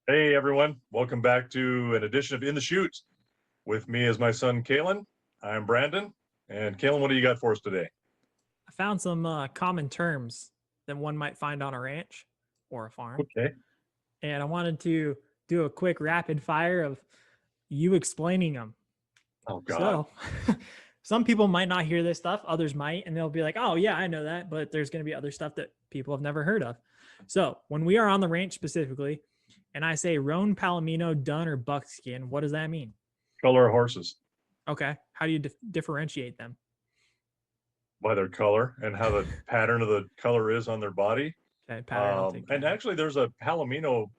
Hey everyone, welcome back to an edition of In the Chute. With me is my son Calen. I'm Brandon. And Calen, what do you got for us today? I found some common terms that one might find on a ranch or a farm. Okay. And I wanted to do a quick rapid fire of you explaining them. Oh God. So, some people might not hear this stuff, others might, and they'll be like, oh, yeah, I know that. But there's going to be other stuff that people have never heard of. So, when we are on the ranch specifically, and I say roan, palomino, dun, or buckskin, what does that mean? Color of horses Okay. How do you differentiate them? by their color and how the pattern of the color is on their body. Okay. Pattern, I'll take And pattern. actually, there's a Palomino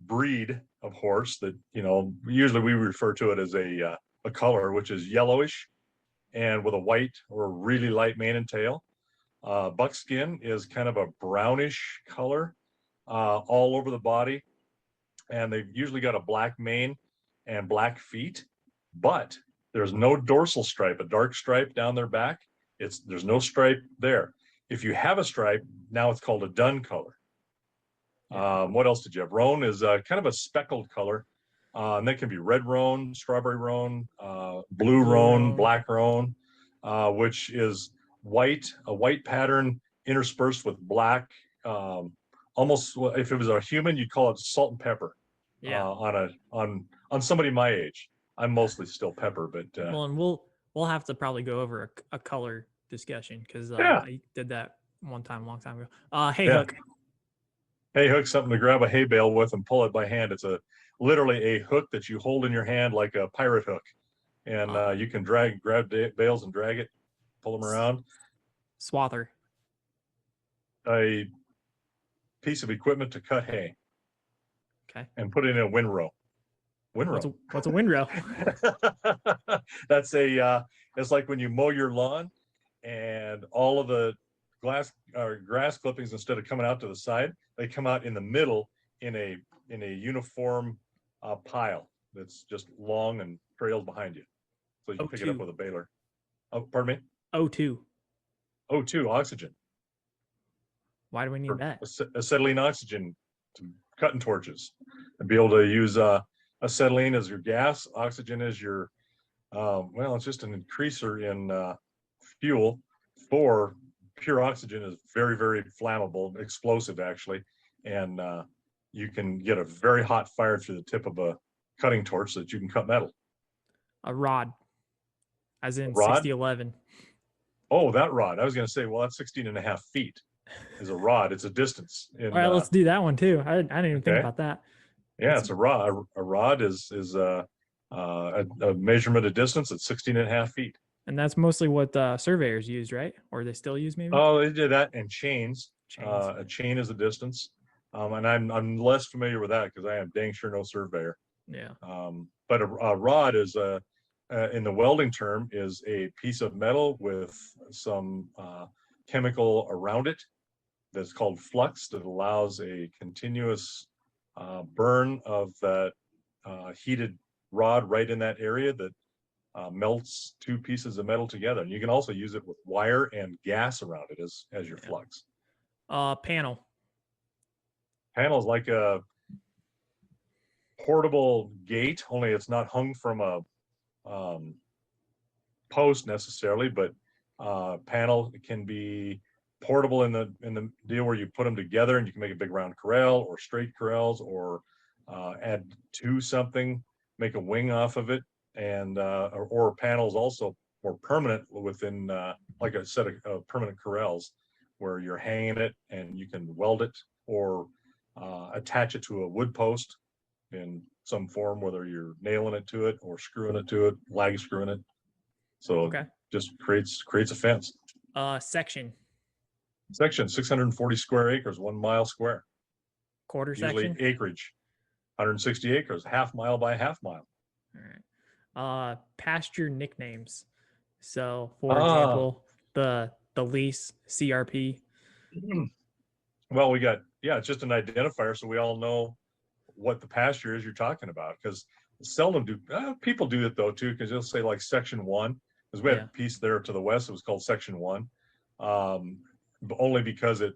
breed of horse that usually we refer to it as a color, which is yellowish and with a white or really light mane and tail. Buckskin is kind of a brownish color all over the body, and they've usually got a black mane and black feet, but there's no dorsal stripe, a dark stripe down their back. There's no stripe there. If you have a stripe, now it's called a dun color. Yeah. What else did you have? Roan is kind of a speckled color, and that can be red roan, strawberry roan, blue Blue roan, roan. black roan, which is a white pattern interspersed with black. Almost, if it was a human, you'd call it salt and pepper. Yeah. On somebody my age. I'm mostly still pepper, but Well, and we'll have to probably go over a color discussion because yeah, I did that one time a long time ago. Hey yeah. Hook. Hey, hook something to grab a hay bale with and pull it by hand. It's literally a hook that you hold in your hand like a pirate hook, and Uh, you can grab bales and drag it, pull them around. Swather. A piece of equipment to cut hay Okay. and put it in a windrow. What's Windrow. a windrow? That's it's like when you mow your lawn and all of the grass clippings, instead of coming out to the side, they come out in the middle in a uniform pile that's just long and trails behind you, so you can pick it up O2. with a baler. Oh, pardon me. O2. O2, oxygen, Why do we need for that? acetylene oxygen to cutting torches, and be able to use acetylene as your gas, oxygen as your well, it's just an increaser in fuel. For pure oxygen is very, very flammable, explosive actually, and you can get a very hot fire through the tip of a cutting torch so that you can cut metal. A rod, as A in rod? 6011. Oh, that rod. I was going to say, well, that's 16 and a half feet is a rod. It's a distance. All right, let's do that one too. I didn't even think Okay. about that. Yeah, It's it's a rod. A rod is a measurement of distance at 16 and a half feet. and that's mostly what surveyors use, right? Or they still use maybe Oh, they did that, and chains. chains. A chain is a distance, and I'm less familiar with that because I am dang sure no surveyor. Yeah. But a rod is in the welding term, is a piece of metal with some chemical around it that's called flux that allows a continuous burn of that heated rod right in that area that melts two pieces of metal together. And you can also use it with wire and gas around it as your Yeah. flux. Panel. Panel is like a portable gate, only it's not hung from a post necessarily, but panel can be portable in the deal where you put them together and you can make a big round corral or straight corrals, or add to something, make a wing off of it, and or panels also more permanent within like a set of permanent corrals where you're hanging it and you can weld it or attach it to a wood post in some form, whether you're nailing it to it or screwing it to it, lag screwing it. So Okay. just creates a fence. Section. Section 640 square acres, 1 mile square, Quarter usually section. acreage, 160 acres, half mile by half mile. All right. Pasture nicknames. So, for Ah, example, the Lease CRP. well, it's just an identifier so we all know what the pasture is you're talking about, because seldom do people do it though too, because they'll say like section 1, because we had Yeah. a piece there to the west that was called section 1, but only because it,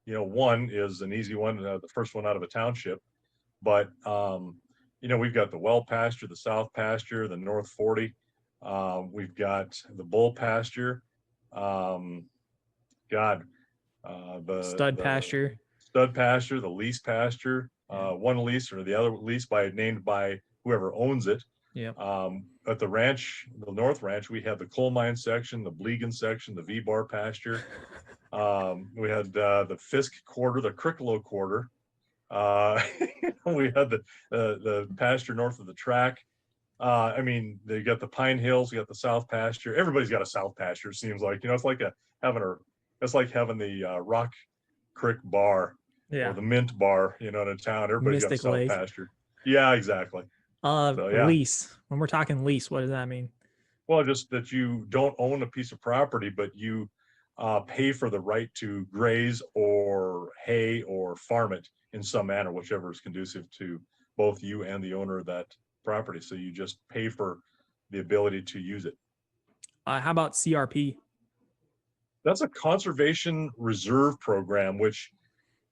1 is an easy one, the first one out of a township. But we've got the well pasture, the south pasture, the north 40. We've got the bull pasture. Um, God, Stud the pasture. stud pasture, the lease pasture, Yeah. one lease or the other lease named by whoever owns it. Yep. At the ranch, the North Ranch, we had the coal mine section, the Blegan section, the V-bar pasture. We had the Fisk quarter, the Cricklow quarter. We had the pasture north of the track. They got the Pine Hills, you got the South pasture. Everybody's got a South pasture. It seems like it's like having the Rock Creek bar or Yeah. the Mint bar, in a town. Everybody's got a Mystic South Lake. pasture. Yeah, exactly. So yeah. Lease. When we're talking lease, what does that mean? Well, just that you don't own a piece of property, but you pay for the right to graze or hay or farm it in some manner, whichever is conducive to both you and the owner of that property. So you just pay for the ability to use it. How about CRP? That's a conservation reserve program, which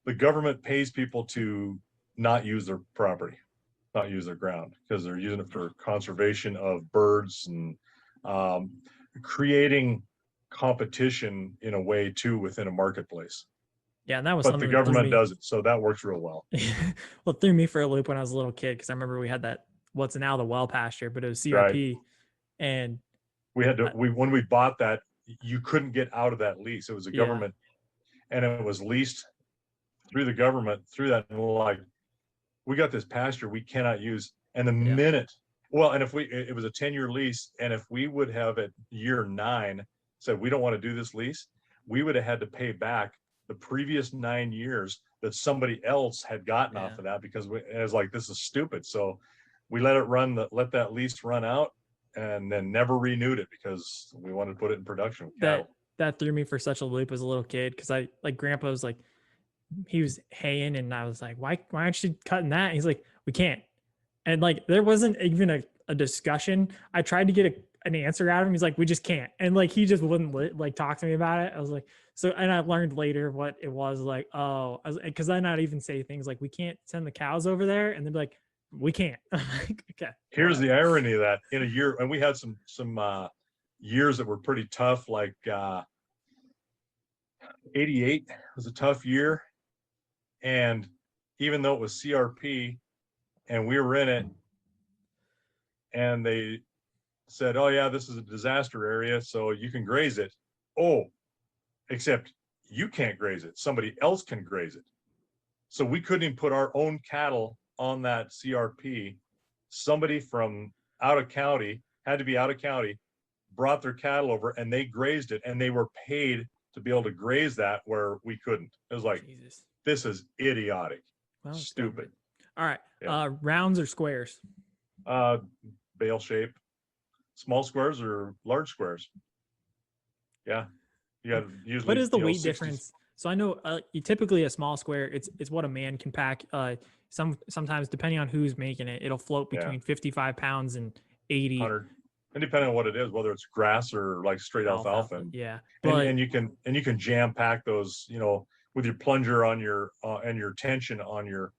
the government pays people to not use their property, not use their ground, because they're using it for conservation of birds and creating competition in a way too within a marketplace. Yeah, and that was But the something that threw government me. does it, so that works real well. Well, it threw me for a loop when I was a little kid because I remember we had that what's now the well pasture, but it was CRP, and We had to when we bought that, you couldn't get out of that lease. It was a Yeah. government, and it was leased through the government through that. And like, we got this pasture we cannot use, and the Yeah. minute, well, and if it was a 10-year lease, and if we would have at year 9 said we don't want to do this lease, we would have had to pay back the previous 9 years that somebody else had gotten Yeah. off of that, because it was like, this is stupid. So we let that lease run out, and then never renewed it because we wanted to put it in production with cattle. that threw me for such a loop as a little kid because I like grandpa was like he was haying and I was like, why aren't you cutting that? And he's like, we can't. And like there wasn't even a discussion. I tried to get an answer out of him. He's like, we just can't. And like he just wouldn't like talk to me about it. I was like, so, and I learned later what it was like, oh, because I not even say things like we can't send the cows over there, and they'd be like, we can't. I'm like, okay. Here's the irony of that. In a year, and we had some years that were pretty tough, like 88 was a tough year. And even though it was CRP and we were in it, and they said, oh yeah, this is a disaster area, so you can graze it. Oh, except you can't graze it. Somebody else can graze it. So we couldn't even put our own cattle on that CRP. Somebody from out of county, had to be out of county, brought their cattle over and they grazed it, and they were paid to be able to graze that where we couldn't. It was like, Jesus. This is idiotic. Well, Stupid. All right. Yeah. Rounds or squares? Bale shape. Small squares or large squares. Yeah. You got usually. What is the weight 60. difference? So I know you typically a small square, it's what a man can pack. Sometimes depending on who's making it, it'll float between 55 pounds and 80. 100. And depending on what it is, whether it's grass or like straight alfalfa. Yeah. But, and you can jam pack those, with your plunger on your and your tension on your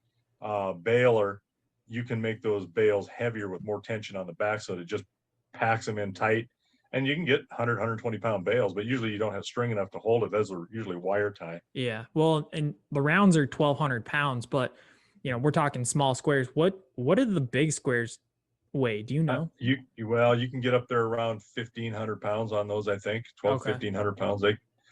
baler. You can make those bales heavier with more tension on the back, so that it just packs them in tight. And you can get 100, 120 pound bales, but usually you don't have string enough to hold it. Those are usually wire tie. Yeah. Well, and the rounds are 1,200 pounds, but we're talking small squares. What are the big squares weigh? Do you know? You can get up there around 1,500 pounds on those. I think 1,500 pounds.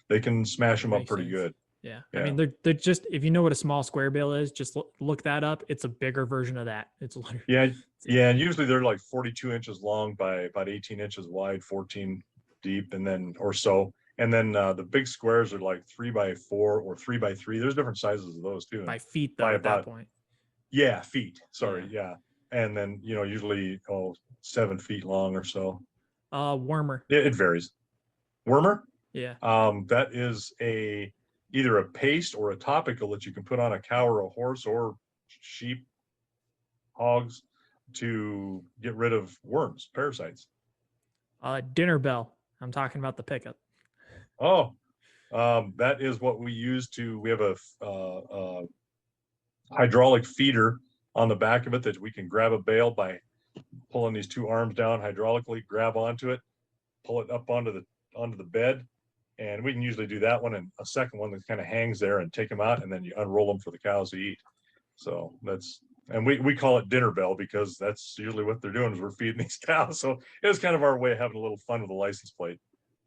They can smash them up pretty good. Yeah. I mean, they're just, if you know what a small square bale is, just look that up. It's a bigger version of that. It's literally. Yeah. And usually they're like 42 inches long by about 18 inches wide, 14 deep, and then or so. And then the big squares are like 3x4 or 3x3. There's different sizes of those too. By feet though, at that point. Yeah, feet. Sorry. Yeah. And then, usually 7 feet long or so. Wormer. It varies. Wormer? Yeah. That is either a paste or a topical that you can put on a cow or a horse or sheep, hogs, to get rid of worms, parasites. Dinner bell. I'm talking about the pickup. Oh, that is what we use we have a hydraulic feeder on the back of it that we can grab a bale by pulling these two arms down hydraulically, grab onto it, pull it up onto the bed. And we can usually do that one and a second one that kind of hangs there and take them out, and then you unroll them for the cows to eat. So and we call it dinner bell because that's usually what they're doing is we're feeding these cows. So it was kind of our way of having a little fun with the license plate.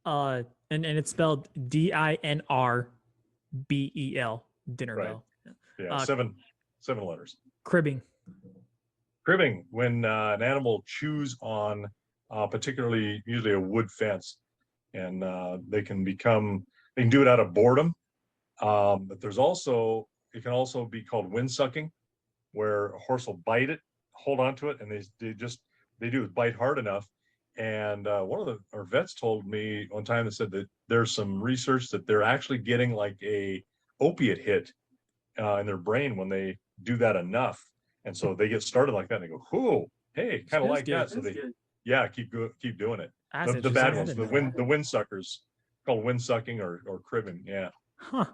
And it's spelled DINRBEL, dinner Right. bell. Yeah, seven letters. Cribbing. Cribbing, when an animal chews on particularly usually a wood fence, and they can do it out of boredom. But it can also be called wind sucking, where a horse will bite it, hold on to it, and they do is bite hard enough. And one of our vets told me one time, that said that there's some research that they're actually getting like a opiate hit in their brain when they do that enough. And so they get started like that and they go, "Whoa, hey, kind of like that." So they, keep doing it. The bad ones, the wind suckers, called wind sucking or cribbing. Yeah. Huh.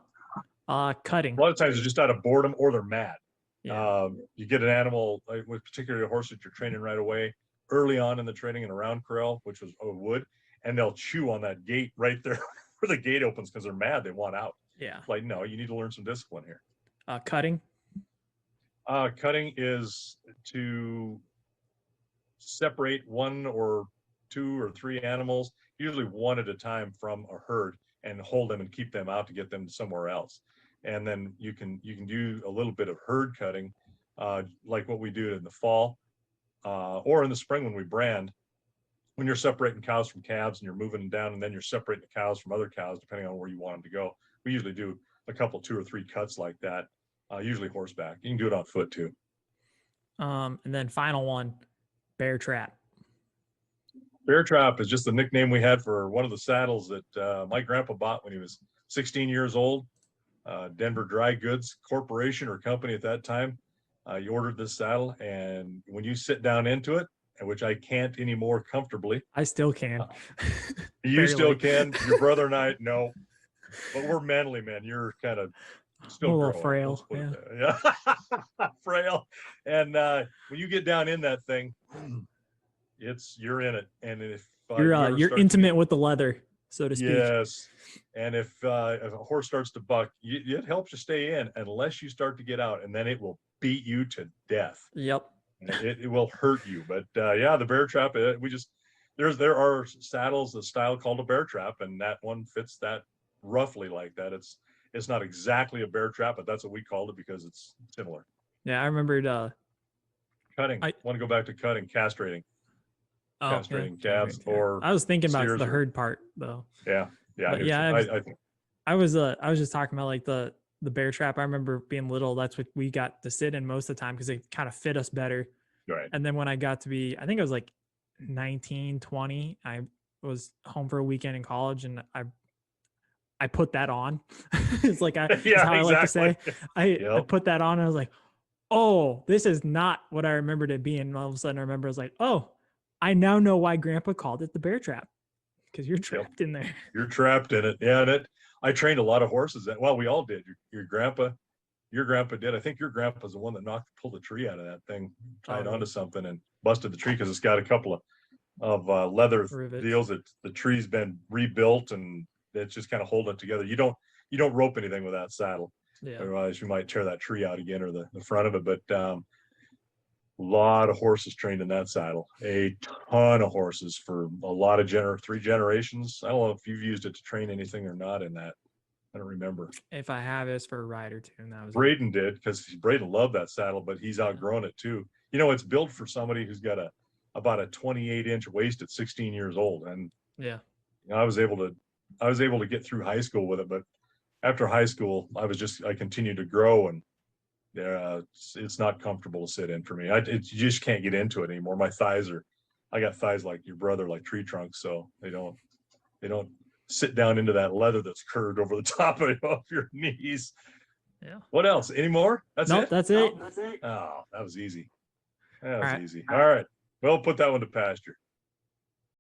Cutting. A lot of times it's just out of boredom or they're mad. Yeah. You get an animal, like with particularly a horse that you're training right away, early on in the training in a round corral, which was wood, and they'll chew on that gate right there where the gate opens because they're mad. They want out. Yeah. Like, no, you need to learn some discipline here. Cutting. Cutting is to separate one or two or three animals, usually one at a time, from a herd and hold them and keep them out to get them somewhere else. And then you can do a little bit of herd cutting, like what we do in the fall or in the spring when we brand. When you're separating cows from calves and you're moving them down, and then you're separating the cows from other cows, depending on where you want them to go. We usually do a couple, 2 or 3 cuts like that, usually horseback. You can do it on foot too. And then final one, bear trap. Bear trap is just the nickname we had for one of the saddles that my grandpa bought when he was 16 years old. Denver Dry Goods Corporation or company at that time. You ordered this saddle, and when you sit down into it, which I can't anymore comfortably. I still can. You still can. Your brother and I, no. But we're manly men. You're kind of still a little frail. Yeah. Frail. And when you get down in that thing, you're in it. And if you're intimate with the leather, so to speak. Yes. And if a horse starts to buck, it helps you stay in unless you start to get out, and then it will beat you to death. Yep. It will hurt you. But the bear trap, there are saddles, the style called a bear trap, and that one fits that roughly like that. It's not exactly a bear trap, but that's what we called it because it's similar. Yeah, I remembered cutting. I want to go back to cutting, castrating. Castrating calves, or I was thinking about the herd part though. Yeah. I was just talking about like the bear trap. I remember being little, that's what we got to sit in most of the time because it kind of fit us better. Right. And then when I got to be, I think I was like 19, 20, I was home for a weekend in college, and I put that on. It's like how I like to say. I put that on and I was like, oh, this is not what I remembered it being. And all of a sudden I remember I was like, oh, I now know why Grandpa called it the bear trap, because you're trapped in there. You're trapped in it. Yeah. And I trained a lot of horses we all did. Your grandpa did. I think your grandpa's the one that pulled the tree out of that thing, tied onto something and busted the tree because it's got a couple of leather rivets. Deals that the tree's been rebuilt and it's just kind of holding it together. You don't rope anything with that saddle. Yeah. Otherwise you might tear that tree out again, or the front of it. But a lot of horses trained in that saddle, a ton of horses for a lot of 3 generations. I don't know if you've used it to train anything or not in that. I don't remember. If I have, it's for a rider too. And that was Braden did, because Braden loved that saddle, but he's outgrown it too. It's built for somebody who's got about a 28-inch waist at 16 years old. And I was able to get through high school with it, but after high school, I continued to grow, and it's not comfortable to sit in for me. You just can't get into it anymore. I got thighs like your brother, like tree trunks, so they don't sit down into that leather that's curved over the top of your knees. Yeah. What else? Any more? That's it. That's it. Oh, that was easy. All right. Well, put that one to pasture.